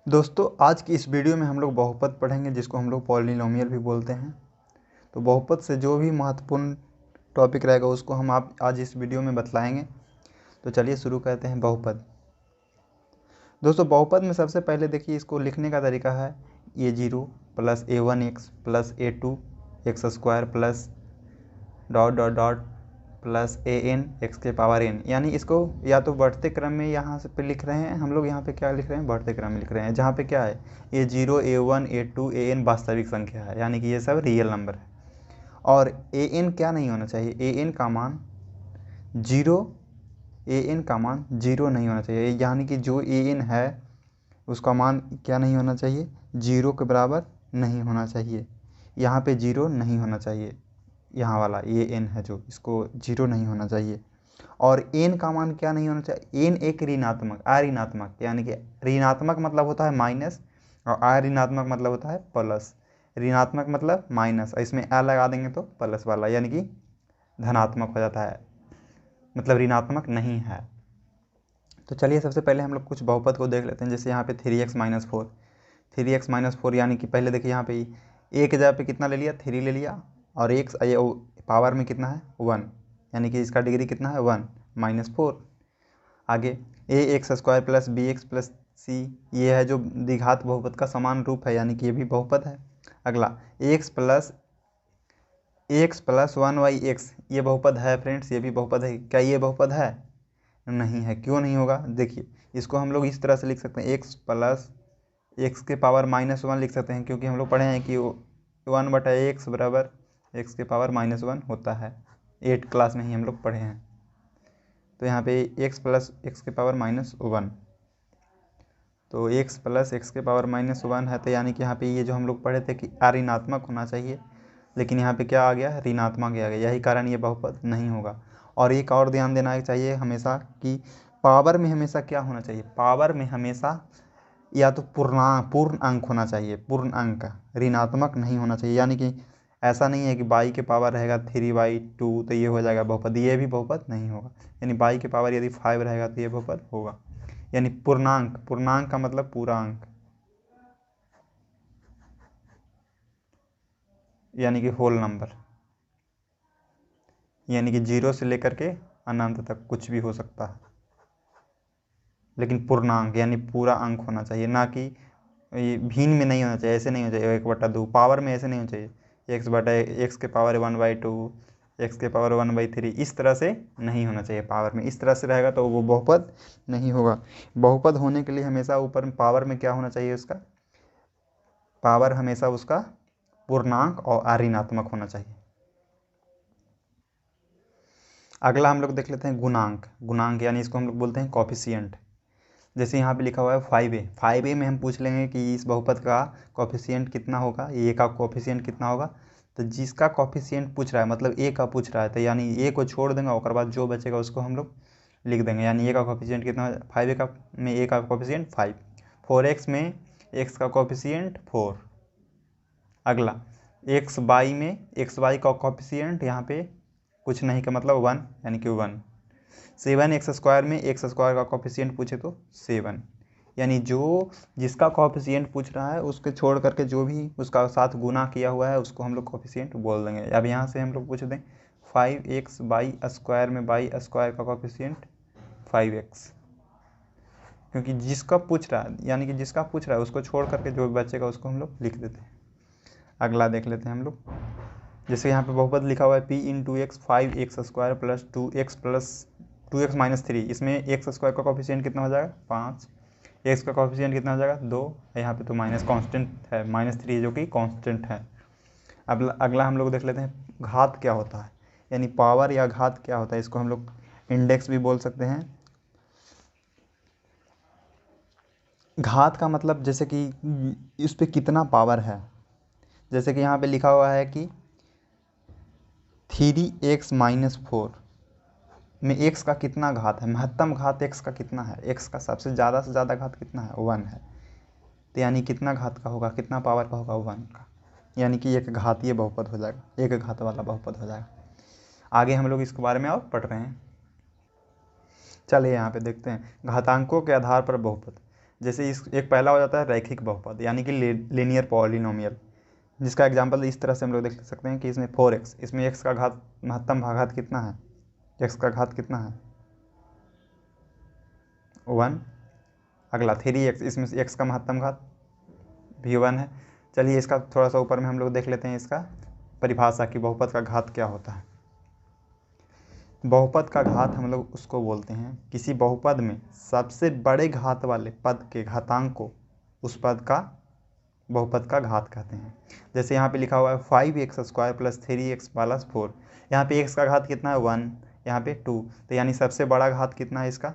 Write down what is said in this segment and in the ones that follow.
दोस्तों आज की इस वीडियो में हम लोग बहुपद पढ़ेंगे जिसको हम लोग पॉलिनोमियल भी बोलते हैं। तो बहुपद से जो भी महत्वपूर्ण टॉपिक रहेगा उसको हम आप आज इस वीडियो में बतलाएंगे। तो चलिए शुरू करते हैं बहुपद। दोस्तों बहुपद में सबसे पहले देखिए इसको लिखने का तरीका है a0 plus a1x plus a2 x square plus dot dot dot plus an x के पावर n। यानी इसको या तो बढ़ते क्रम में यहाँ से पे लिख रहे हैं हम लोग, यहाँ पे क्या लिख रहे हैं, बढ़ते क्रम में लिख रहे हैं, जहाँ पे क्या है a0 a1 a2 an वास्तविक संख्या है, यानी कि ये सब रियल नंबर है। और an क्या नहीं होना चाहिए, an का मान जीरो, an का मान जीरो नहीं होना चाहिए, यानी कि जो an है उसका मान क्या नहीं होना चाहिए, जीरो के बराबर नहीं होना चाहिए। यहाँ पे जीरो नहीं होना चाहिए, यहाँ वाला ये n है जो, इसको जीरो नहीं होना चाहिए। और n का मान क्या नहीं होना चाहिए, n एक ऋणात्मक, अऋणात्मक, यानी कि ऋणात्मक मतलब होता है माइनस और अऋणात्मक मतलब होता है प्लस। ऋणात्मक मतलब माइनस और इसमें a लगा देंगे तो प्लस वाला, यानी कि धनात्मक हो जाता है, मतलब ऋणात्मक नहीं है। तो चलिए सबसे पहले हम लोग कुछ बहुपद को देख लेते हैं। जैसे यहाँ पे 3x minus four, 3x minus four, यानी कि पहले देखिए यहाँ पे a की जगह पे कितना ले लिया, 3 ले लिया, और x ये पावर में कितना है 1, यानी कि इसका डिग्री कितना है 1 माइनस फोर। आगे a x square plus b x plus c, ये है जो द्विघात बहुपद का समान रूप है, यानी कि ये भी बहुपद है। अगला x plus one y x, ये बहुपद है फ्रेंड्स, ये भी बहुपद है। क्या ये बहुपद है? नहीं है। क्यों नहीं होगा, देखिए इसको हम लोग इस तरह से लिख सकते हैं, एक्स प्लस एक्स के पावर माइनस वन लिख सकते हैं, क्योंकि हम लोग पढ़े हैं कि 1/x बराबर एक्स के पावर माइनस वन होता है, 8 क्लास में ही हम लोग पढ़े हैं। तो यहाँ पे एक्स प्लस एक्स के पावर माइनस वन, तो एक्स प्लस एक्स के पावर माइनस वन है, तो यानी कि यहाँ पे ये जो हम लोग पढ़े थे कि ऋणात्मक होना चाहिए, लेकिन यहाँ पे क्या आ गया, ऋणात्मक आ गया, यही कारण ये बहुपद नहीं होगा। और एक और ध्यान देना चाहिए हमेशा कि पावर में हमेशा क्या होना चाहिए, पावर में हमेशा या तो पूर्ण अंक होना चाहिए, पूर्ण अंक, ऋणात्मक नहीं होना चाहिए। यानी कि ऐसा नहीं है कि बाई के पावर रहेगा 3/2 तो ये हो जाएगा बहुपद, ये भी बहुपद नहीं होगा। यानी बाई के पावर यदि 5 रहेगा तो ये बहुपद होगा। यानी पूर्णांक, पूर्णांक का मतलब पूरा अंक, यानी कि होल नंबर, यानी कि 0 से लेकर के अनंत तक कुछ भी हो सकता है, लेकिन पूर्णांक यानी पूरा अंक होना चाहिए, ना कि ये भिन्न में नहीं होना चाहिए। ऐसे नहीं होना चाहिए 1/2 पावर में, ऐसे नहीं होना चाहिए एक्स के पावर 1/2, एक्स के पावर 1/3, इस तरह से नहीं होना चाहिए। पावर में इस तरह से रहेगा तो वो बहुपद नहीं होगा। बहुपद होने के लिए हमेशा ऊपर पावर में क्या होना चाहिए, उसका पावर हमेशा उसका पूर्णांक और अऋणात्मक होना चाहिए। अगला हम लोग देख लेते हैं गुणांक। गुणांक यानी इसको हम लोग बोलते हैं कॉफिशिएंट। जैसे यहाँ पे लिखा हुआ है 5a, 5a में हम पूछ लेंगे कि इस बहुपद का कॉफिशिएंट कितना होगा, ए का कॉफिशिएंट कितना होगा। तो जिसका कॉफिशिएंट पूछ रहा है मतलब ए का पूछ रहा है, तो यानी ए को छोड़ देंगे और बाद जो बचेगा उसको हम लोग लिख देंगे। यानी ए का कॉफिशिएंट कितना, 5a का में ए का कॉफिशिएंट 5, 4x में एक्स का कॉफिशिएंट 4। अगला एक्स वाई में एक्स वाई का कॉफिशिएंट यहाँ पे कुछ नहीं का मतलब 1, यानी कि 1। 7x स्क्वायर में एक्स स्क्वायर का कॉफिशिएंट पूछे तो 7, यानी जो जिसका कॉफिशिएंट पूछ रहा है उसके छोड़ करके जो भी उसका साथ गुना किया हुआ है उसको हम लोग कॉफिशिएंट बोल देंगे। अब यहाँ से हम लोग पूछ दें 5x वाई स्क्वायर में वाई स्क्वायर का कॉफिशिएंट 5x, क्योंकि जिसका पूछ रहा है, यानी कि जिसका पूछ रहा है उसको छोड़ करके जो भी बचेगा उसको हम लोग लिख देते हैं। अगला देख लेते हैं हम लोग। जैसे यहाँ पे बहुपद लिखा हुआ है p into x 5x square plus 2x minus 3, इसमें एक्स स्क्वायर का कॉफिशिएंट कितना हो जाएगा 5, एक्स का कॉफिशिएंट कितना हो जाएगा 2, यहाँ पे तो माइनस कांस्टेंट है -3 जो कि कांस्टेंट है। अब अगला हम लोग देख लेते हैं घात क्या होता है, यानी पावर या घात क्या होता है। इसको हम लोग इंडेक्स भी बोल सकते हैं। घात का मतलब जैसे कि इस पर कितना पावर है, जैसे कि यहाँ पे लिखा हुआ है कि 3x माइनस 4 में एक्स का कितना घात है, महत्तम घात एक्स का कितना है, एक्स का सबसे ज़्यादा से ज़्यादा घात कितना है 1 है, तो यानी कितना घात का होगा, कितना पावर का होगा 1 का, यानी कि एक घातीय बहुपद हो जाएगा, एक घात वाला बहुपद हो जाएगा। आगे हम लोग इसके बारे में और पढ़ रहे हैं। चलिए यहाँ पे देखते हैं घातांकों के आधार पर बहुपद। जैसे इस एक पहला हो जाता है रैखिक बहुपद यानी कि लीनियर पॉलिनोमियल, जिसका एग्जांपल इस तरह से हम लोग देख सकते हैं कि इसमें 4x, इसमें x का घात महत्तम भाघात कितना है, x का घात कितना है 1। अगला 3x, इसमें से x का महत्तम घात भी 1 है। चलिए इसका थोड़ा सा ऊपर में हम लोग देख लेते हैं इसका परिभाषा कि बहुपद का घात क्या होता है। बहुपद का घात हम लोग उसको बोलते हैं किसी बहुपद में सबसे बड़े घात वाले पद के घातांक को उस पद का बहुपद का घात कहते हैं। जैसे यहाँ पे लिखा हुआ है 5x² प्लस 3x प्लस 4, यहाँ पे x का घात कितना है 1, यहाँ पे 2, तो यानी सबसे बड़ा घात कितना है इसका,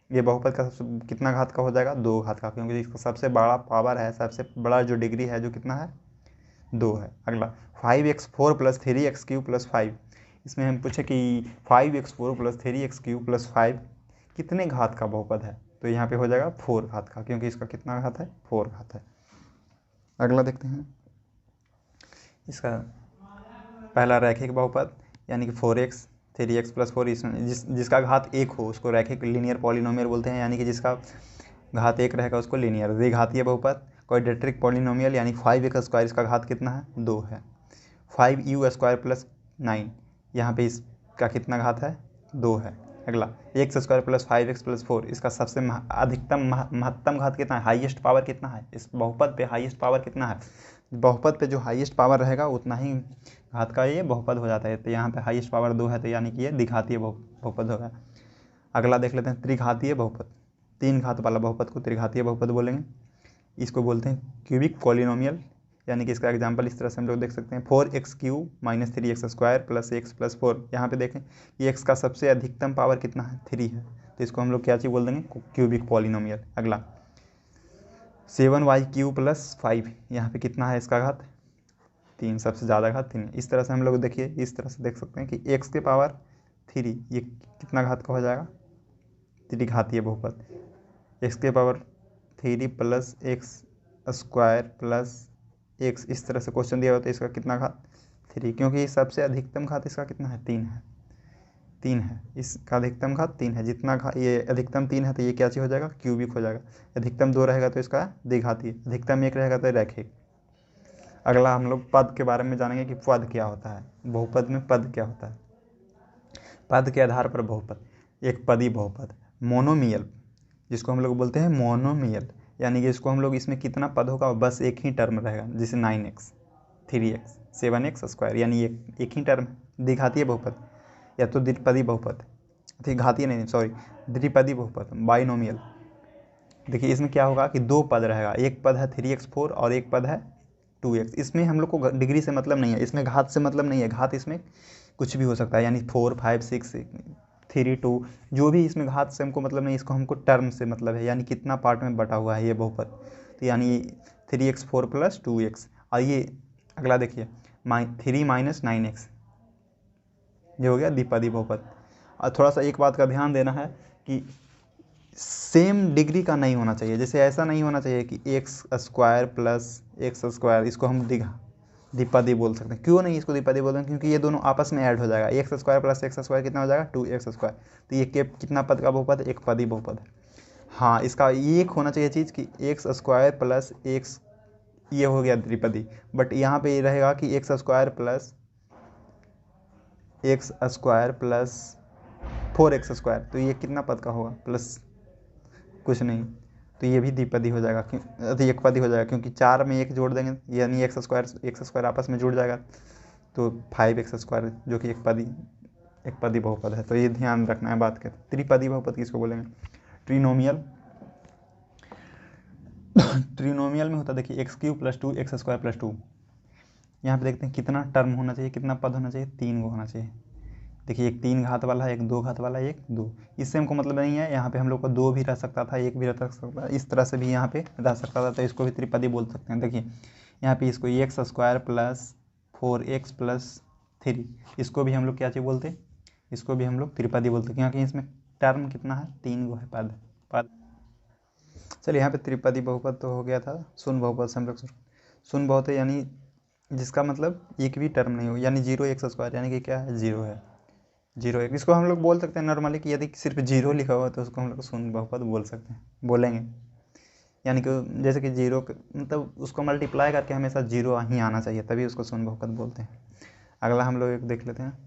ये बहुपद का सबसे कितना घात का हो जाएगा 2 घात का, क्योंकि इसका सबसे बड़ा पावर है, सबसे बड़ा जो डिग्री है जो कितना है 2 है। अगला 5x4 प्लस 3x³ प्लस 5, इसमें हम पूछे कि 5x4 प्लस 3x³ प्लस 5 कितने घात का बहुपद है, तो यहाँ पे हो जाएगा 4 घात का, क्योंकि इसका कितना घात है 4 घात है। अगला देखते हैं इसका पहला रैखिक बहुपद यानी कि 4x 3x प्लस 4, इसमें जिसका घात 1 हो उसको रैखिक लीनियर पॉलिनोमियल बोलते हैं, यानी कि जिसका घात 1 रहेगा उसको लीनियर। द्विघातीय बहुपद क्वाड्रेटिक पॉलिनोमियल यानी 5x², इसका घात कितना है 2 है। 5u² प्लस 9, यहाँ पे इसका कितना घात है 2 है। अगला x² प्लस 5x प्लस 4, इसका सबसे अधिकतम महत्तम घात कितना है, हाईएस्ट पावर कितना है, इस बहुपद पे हाईएस्ट पावर कितना है, बहुपद पे जो हाईएस्ट पावर रहेगा उतना ही घात का ये बहुपद हो जाता है। तो यहाँ पे हाईएस्ट पावर 2 है, तो यानी कि ये द्विघातीय बहुपद होगा। अगला देख लेते हैं त्रिघातीय बहुपद, 3 घात वाला बहुपद को त्रिघातीय बहुपद बोलेंगे, इसको बोलते हैं क्यूबिक पॉलिनोमियल, यानी कि इसका एग्जांपल इस तरह से हम लोग देख सकते हैं 4x³ minus 3x² plus x plus 4, यहाँ पे देखें कि x का सबसे अधिकतम पावर कितना है 3 है, तो इसको हम लोग क्या चीज़ बोल देंगे क्यूबिक पॉलिनोमियल। अगला 7y³ प्लस 5, यहाँ पे कितना है इसका घात 3, सबसे ज़्यादा घात 3। इस तरह से हम लोग देखिए इस तरह से देख सकते हैं कि x के पावर 3 ये कितना घात का हो जाएगा त्रिघातीय बहुपद, x के power 3 plus x² plus x, इस तरह से क्वेश्चन दिया हुआ तो इसका कितना घात 3, क्योंकि सबसे अधिकतम घात इसका कितना है 3 है, इसका अधिकतम घात 3 है। जितना ये अधिकतम 3 है तो ये क्या चीज़ हो जाएगा क्यूबिक हो जाएगा। अधिकतम 2 रहेगा तो इसका द्विघातीय, अधिकतम 1 रहेगा तो रैखिक। अगला हम लोग पद के बारे में जानेंगे कि पद क्या होता है, बहुपद में पद क्या होता है। पद के आधार पर बहुपद, एक पदी बहुपद मोनोमियल, जिसको हम लोग बोलते हैं मोनोमियल, यानी कि इसको हम लोग इसमें कितना पद होगा बस एक ही टर्म रहेगा, जैसे 9x 3x 7x², यानी एक ही टर्म। द्विघातीय बहुपद या तो द्विपदी बहुपद, घातीय नहीं सॉरी द्विपदी बहुपद बाइनोमियल। देखिए इसमें क्या होगा कि 2 पद रहेगा, एक पद है 3x4 और एक पद है 2x। इसमें हम लोग को डिग्री से मतलब नहीं है, इसमें घात से मतलब नहीं है, घात इसमें कुछ भी हो सकता है, यानी 4 5 6 3 2 जो भी इसमें घात से हमको मतलब नहीं, इसको हमको टर्म से मतलब है, यानी कितना पार्ट में बटा हुआ है ये बहुपद, तो यानी 3x4 प्लस 2x। और ये अगला देखिए 3 माइनस 9x, ये हो गया द्विपदी बहुपद। और थोड़ा सा एक बात का ध्यान देना है कि सेम डिग्री का नहीं होना चाहिए, जैसे ऐसा नहीं होना चाहिए कि x² प्लस x², इसको हम द्विपदी बोल सकते हैं। क्यों नहीं इसको द्विपदी बोलते हैं, क्योंकि ये दोनों आपस में ऐड हो जाएगा, x² प्लस x² कितना हो जाएगा 2x², तो ये कितना पद का बहुपद है, एक पदी बहुपद है। हाँ इसका एक होना चाहिए चीज़ कि x² प्लस x, ये हो गया द्विपदी, बट यहाँ पे ये रहेगा कि x² प्लस 4x², तो ये कितना पद का होगा प्लस कुछ नहीं, तो ये भी द्विपदी हो जाएगा, क्यों एक पदी हो जाएगा, क्योंकि 4 में 1 जोड़ देंगे यानी x² आपस में जुड़ जाएगा, तो 5x² जो कि एक पदी बहुपद है। तो ये ध्यान रखना है बात के। त्रिपदी बहुपद किसको बोलेंगे, ट्रिनोमियल। ट्रिनोमियल में होता है देखिए x³ प्लस 2 x² प्लस 2, यहाँ पे देखते हैं कितना टर्म होना चाहिए, कितना पद होना चाहिए, 3 को होना चाहिए। देखिए एक 3 घात वाला है, एक 2 घात वाला है, एक 2, इससे हमको मतलब नहीं है, यहाँ पे हम लोग को 2 भी रह सकता था, 1 भी रह सकता था, इस तरह से भी यहाँ पे रह सकता था, तो इसको भी त्रिपदी बोल सकते हैं। देखिए यहाँ पे इसको x² प्लस 4x प्लस 3, इसको भी हम लोग क्या चीज़ बोलते हैं, इसको भी हम लोग त्रिपदी बोलते हैं, क्योंकि इसमें टर्म कितना है 3 गो है पद। चलिए यहाँ पे त्रिपदी बहुपद तो हो गया था। शून्य बहुपद से हम लोग शून्य बहुपद यानी जिसका मतलब एक भी टर्म नहीं हो, यानी 0x², यानी कि क्या है 0 है, 0 इसको हम लोग बोल सकते हैं नॉर्मली कि यदि सिर्फ 0 लिखा हुआ तो उसको हम लोग शून्य बहुपद बोल सकते हैं, बोलेंगे। यानी कि जैसे कि जीरो मतलब उसको मल्टीप्लाई करके हमेशा जीरो ही आना चाहिए, तभी उसको शून्य बहुपद बोलते हैं। अगला हम लोग एक देख लेते हैं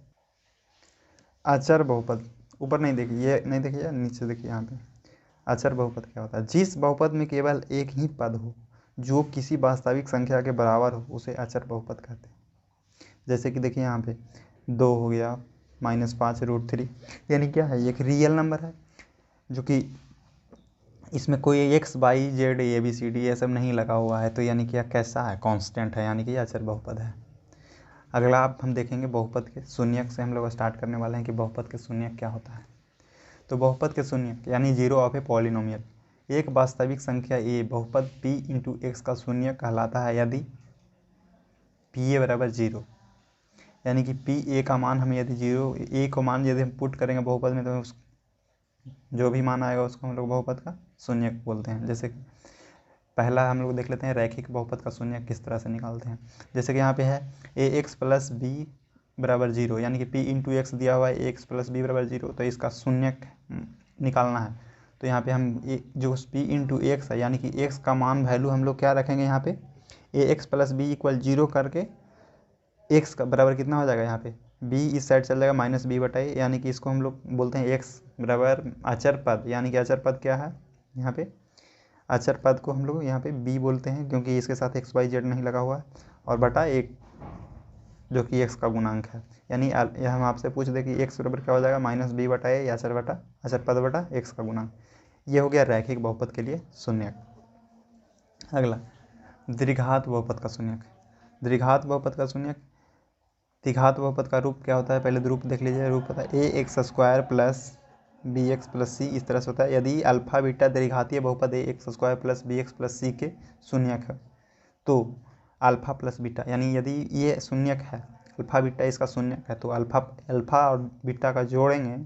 अचर बहुपद। ऊपर नहीं देखिए, ये नहीं देखिए, नीचे देखिए यहाँ पे। अचर बहुपद क्या होता है? जिस बहुपद में केवल एक ही पद हो जो किसी वास्तविक संख्या के बराबर हो उसे अचर बहुपद कहते हैं। जैसे कि देखिए यहाँ पे 2 हो गया, -5√3, यानी क्या है? ये एक रियल नंबर है जो कि इसमें कोई x y z a b c d ये सब नहीं लगा हुआ है, तो यानी कि यह कैसा है? कांस्टेंट है, यानी कि अचर बहुपद है। अगला आप हम देखेंगे बहुपद के शून्यक से हम लोग स्टार्ट करने वाले हैं कि बहुपद के शून्यक क्या होता है। तो बहुपद के शून्यक यानी जीरो ऑफ ए पॉलिनोमियल, एक वास्तविक संख्या ए बहुपद p इंटू एक्स का शून्यक कहलाता है यदि पी ए बराबर जीरो, यानी कि पी ए का मान हम यदि जीरो ए को मान यदि हम पुट करेंगे बहुपद में तो उस जो भी मान आएगा उसको हम लोग बहुपद का शून्यक बोलते हैं। जैसे कि पहला हम लोग देख लेते हैं रैखिक बहुपद का शून्यक किस तरह से निकालते हैं। जैसे कि यहाँ पे है ए एक्स प्लस बी बराबर जीरो, यानी कि पी इंटू एक्स दिया हुआ है ए एक्स प्लस बी बराबर जीरो, तो इसका शून्यक निकालना है। तो यहाँ पे हम जो पी इंटू एक्स है यानी कि एक्स का मान वैल्यू हम लोग क्या रखेंगे यहाँ पे a x plus b equal zero करके एक्स का बराबर कितना हो जाएगा? यहाँ पे बी इस साइड चल जाएगा माइनस बी बटाई, यानी कि इसको हम लोग बोलते हैं एक्स बराबर अचर पद, यानी कि अचर पद क्या है? यहाँ पे अचर पद को हम लोग यहाँ पे बी बोलते हैं क्योंकि इसके साथ एक्स वाई जेड नहीं लगा हुआ है, और बटा एक जो कि एक्स का गुणांक है। यानी हम आपसे पूछ दे कि एक्स बराबर क्या हो जाएगा? माइनस बी बटा ए या अचर पद बटा एक्स का गुणांक। ये हो गया रैखिक बहुपद के लिए शून्यक। अगला द्विघात बहुपद का शून्यक। द्विघात बहुपद का शून्यक, द्विघात बहुपद का रूप क्या होता है? पहले रूप देख लीजिए। रूप होता है a x square plus b x plus c, इस तरह से होता है यदि अल्फा बीटा द्विघातीय बहुपद a x square plus b x plus c के शून्यक है। तो अल्फा प्लस बीटा, यानी यदि ये शून्यक है, अल्फा बीटा इसका शून्यक है, तो अल्फा और बीटा का जोड़ेंगे,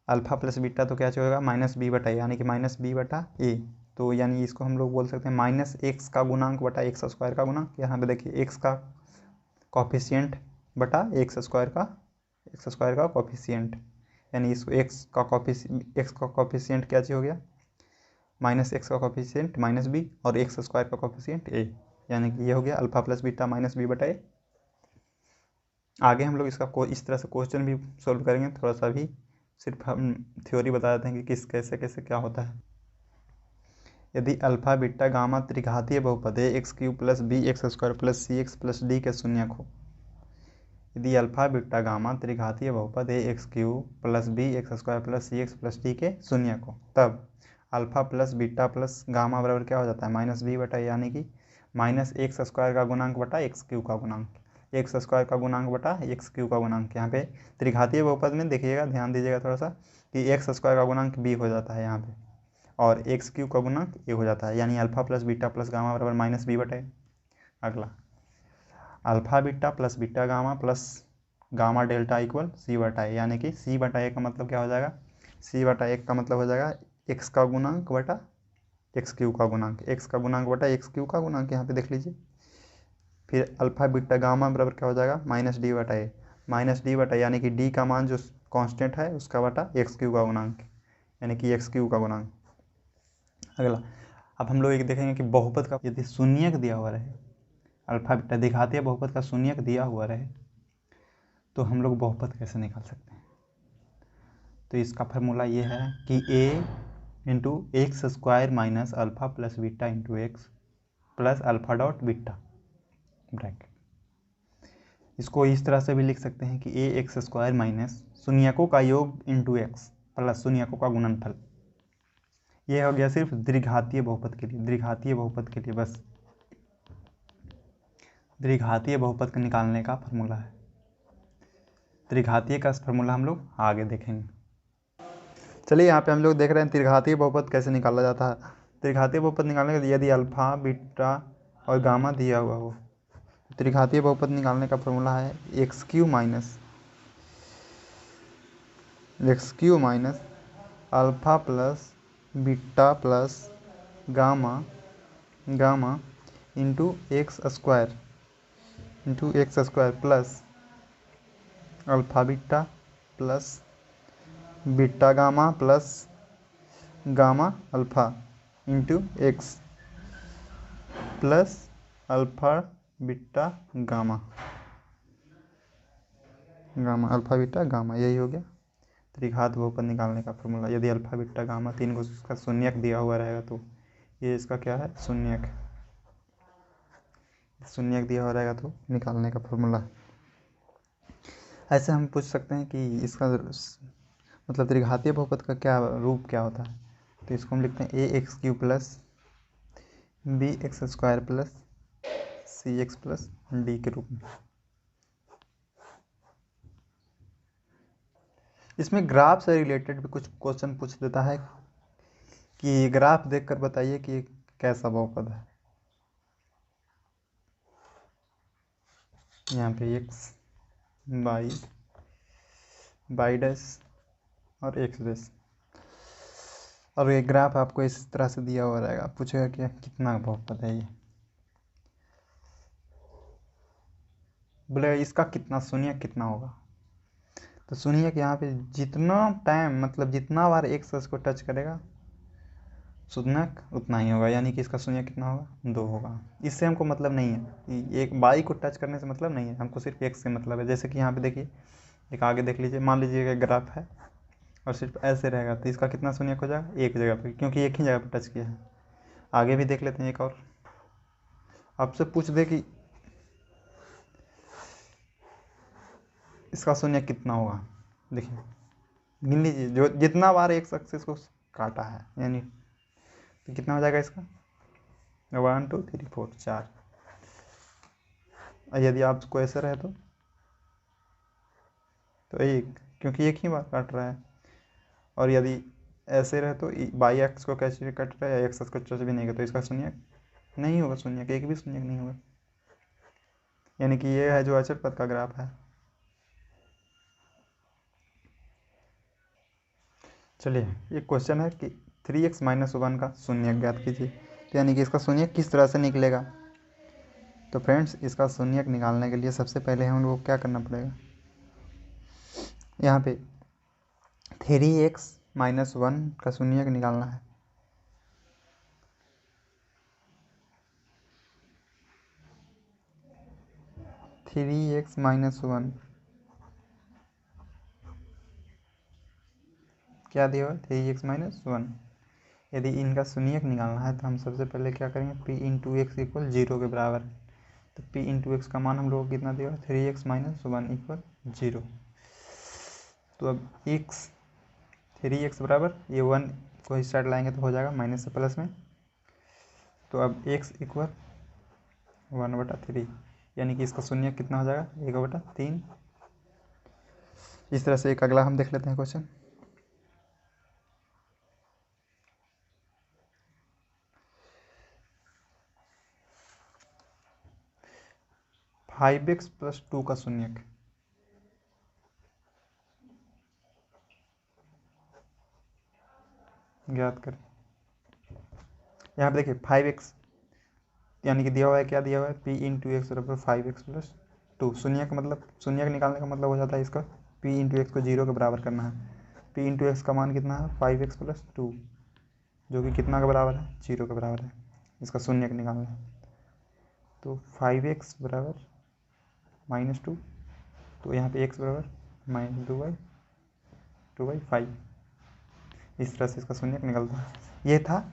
अल्फा प्लस बीटा तो क्या होगा? माइनस बी बटा ए, यानी कि माइनस बी बटा ए। तो यानी इसको हम लोग बोल सकते हैं माइनस एक्स का गुणांक बटा एक्स स्क्वायर का गुणांक। यहाँ पे देखिए एक्स का कॉफिशियंट बटा एक्स स्क्वायर का कॉफिशियंट, यानी इसको एक्स का कॉफिशियंट क्या चीज़ हो गया? माइनस एक्स का कॉफिशियंट माइनस बी और एक्स स्क्वायर का कॉफिशियंट ए, यानी कि ये हो गया alpha plus beta minus b बटा ए। आगे हम लोग इसका इस तरह से क्वेश्चन भी सॉल्व करेंगे, थोड़ा सा भी सिर्फ हम थ्योरी बता देते हैं कि किस कैसे कैसे क्या होता है। यदि अल्फा बीटा गामा त्रिघातीय बहुपद है x cube plus b x square plus c x plus d के शून्यक हो, यदि अल्फा बीटा गामा त्रिघातीय बहुपद है x cube plus b x square plus c x plus d के शून्यक हो, तब alpha plus beta plus gamma बराबर क्या हो जाता है? माइनस बी बटा, यानी कि माइनस एक्स स्क्वायर का गुणांक बटा एक्स क्यूब का गुणांक, एक्स स्क्वायर का गुणांक बटा एक्स क्यूब का गुणांक। यहाँ पे त्रिघातीय बहुपद में देखिएगा, ध्यान दीजिएगा थोड़ा सा कि एक्स स्क्वायर का गुणांक बी हो जाता है यहाँ पे, और एक्स क्यूब का गुणांक ए हो जाता है, यानी alpha plus beta plus gamma बराबर माइनस बी बटा। अगला alpha beta plus beta gamma plus gamma delta equal c बटा ए, यानी कि सी बटा ए का मतलब क्या हो जाएगा? सी बटा एक का मतलब हो जाएगा एक्स का गुणांक बटा एक्स क्यूब का गुणांक, एक्स का गुणांक बटा एक्स क्यूब का गुणांक, यहाँ पे देख लीजिए। फिर अल्फा बीटा गामा बराबर क्या हो जाएगा? माइनस डी बटा ए, माइनस डी बटा यानी कि डी का मान जो कांस्टेंट है उसका बटा एक्स क्यूब का गुणांक, यानी कि एक्स क्यूब का गुणांक। अगला अब हम लोग एक देखेंगे कि बहुपद का यदि शून्यक दिया हुआ रहे, अल्फा बीटा दिखाते बहुपद का शून्यक दिया हुआ रहे, तो हम लोग बहुपद कैसे निकाल सकते हैं? तो इसका फार्मूला ये है कि a into x square minus alpha plus beta into x plus alpha dot beta bracket. इसको इस तरह से भी लिख सकते हैं कि ए एक्स स्क्वायर माइनस शून्यकों का योग इंटू एक्स प्लस शून्यकों का गुणनफल। ये हो गया सिर्फ द्विघातीय बहुपद के लिए, द्विघातीय बहुपद के लिए बस द्विघातीय बहुपद को निकालने का फार्मूला है। त्रिघातीय का फार्मूला हम लोग आगे देखेंगे। चलिए यहाँ पे हम लोग देख रहे हैं त्रिघातीय बहुपद कैसे निकाला जाता है। त्रिघातीय बहुपद निकालने के लिए यदि अल्फा बीटा और गामा दिया हुआ हो, त्रिघातीय बहुपद निकालने का फार्मूला है x Q minus alpha plus beta plus gamma into x square plus alpha beta plus beta gamma plus gamma alpha into x plus alpha beta gamma, alpha beta gamma, यही हो गया त्रिघात बहुपद निकालने का फॉर्मूला। यदि alpha beta gamma तीन को इसका शून्यक दिया हुआ रहेगा तो ये इसका क्या है, शून्यक दिया हुआ रहेगा तो निकालने का फॉर्मूला। ऐसे हम पूछ सकते हैं कि इसका मतलब त्रिघातीय बहुपद का क्या रूप क्या होता है, तो इसको हम लिखते हैं a x cube plus b x square plus c x plus d के रूप में। इसमें ग्राफ से रिलेटेड भी कुछ क्वेश्चन पूछ देता है कि ग्राफ देखकर बताइए कि कैसा बहुपद है। यहाँ पे एक्स बाई डैश और एक्स डैश, और ये ग्राफ आपको इस तरह से दिया हुआ रहेगा। पूछेगा कि कितना बहुपद है ये, बोलेगा इसका कितना शून्यक कितना होगा। तो सुनिए कि यहाँ पे जितना टाइम मतलब जितना बार एक्स इसको टच करेगा शून्यक उतना ही होगा, यानी कि इसका शून्यक कितना होगा, 2 होगा। इससे हमको मतलब नहीं है कि एक बाई को टच करने से मतलब नहीं है, हमको सिर्फ एक्स से मतलब है। जैसे कि यहाँ पे देखिए, एक आगे देख लीजिए, मान लीजिए कि ग्राफ है और सिर्फ ऐसे रहेगा तो इसका कितना शून्यक हो जाएगा, एक जगह पर, क्योंकि एक ही जगह पर टच किया है। आगे भी देख लेते हैं एक और, आपसे पूछ दे कि इसका शून्यक कितना होगा, देखिए गिन लीजिए जो जितना बार एक सक्सेस को काटा है, यानी तो कितना हो जाएगा इसका, 1 2 3 4 4। यदि आपको ऐसे रहे तो एक, क्योंकि एक ही बार काट रहा है। और यदि ऐसे रहे तो बाई एक्स को कैसे कट रहा है, एक्स को टच भी नहीं करता तो इसका शून्यक नहीं होगा, शून्यक एक भी शून्यक नहीं होगा। यानी कि ये है जो अचर पद का ग्राफ है। चलिए ये क्वेश्चन है कि 3x - 1 का शून्यक ज्ञात कीजिए, तो यानी कि इसका शून्यक किस तरह से निकलेगा। तो फ्रेंड्स इसका शून्यक निकालने के लिए सबसे पहले हम लोग को क्या करना पड़ेगा, यहाँ पे 3x - 1 का शून्यक निकालना है। थ्री एक्स - 1 क्या दिया हुआ, 3x - 1। यदि इनका शून्यक निकालना है तो हम सबसे पहले क्या करेंगे, p इंटू एक्स इक्वल 0 के बराबर है। तो p इंटू एक्स का मान हम लोग को कितना दिया, 3x - 1 इक्वल 0। तो अब x 3x बराबर, ये 1 को इस साइड लाएंगे तो हो जाएगा माइनस से प्लस में। तो अब x इक्वल 1/3, यानी कि इसका शून्यक कितना हो जाएगा, 1/3। इस तरह से एक अगला हम देख लेते हैं क्वेश्चन। फाइव एक्स प्लस 2 का शून्यक, ज्ञात करें। यहाँ पे देखिए 5x, यानी कि दिया हुआ है, क्या दिया हुआ है, p इंटू एक्स बराबर 5x प्लस 2। शून्यक मतलब शून्यक निकालने का मतलब हो जाता है इसका p इंटू एक्स को 0 के बराबर करना है। p इंटू एक्स का मान कितना है, 5x प्लस 2, जो कि कितना के बराबर है, 0 के बराबर है। इसका शून्यक निकालना है तो 5x बराबर -2, तो यहाँ पे x बराबर -2/5। इस तरह से इसका शून्यक निकलता है। ये था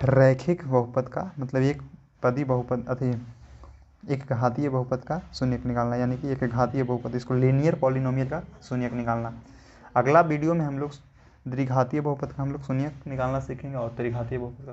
रैखिक बहुपद का, मतलब एक पदी बहुपद अति एक घातीय बहुपद का शून्यक निकालना, यानी कि एक घातीय बहुपद, इसको लीनियर पॉलिनोमियल का शून्यक निकालना। अगला वीडियो में हम लोग द्विघातीय बहुपद का हम लोग शून्यक निकालना सीखेंगे और त्रिघातीय बहुपद का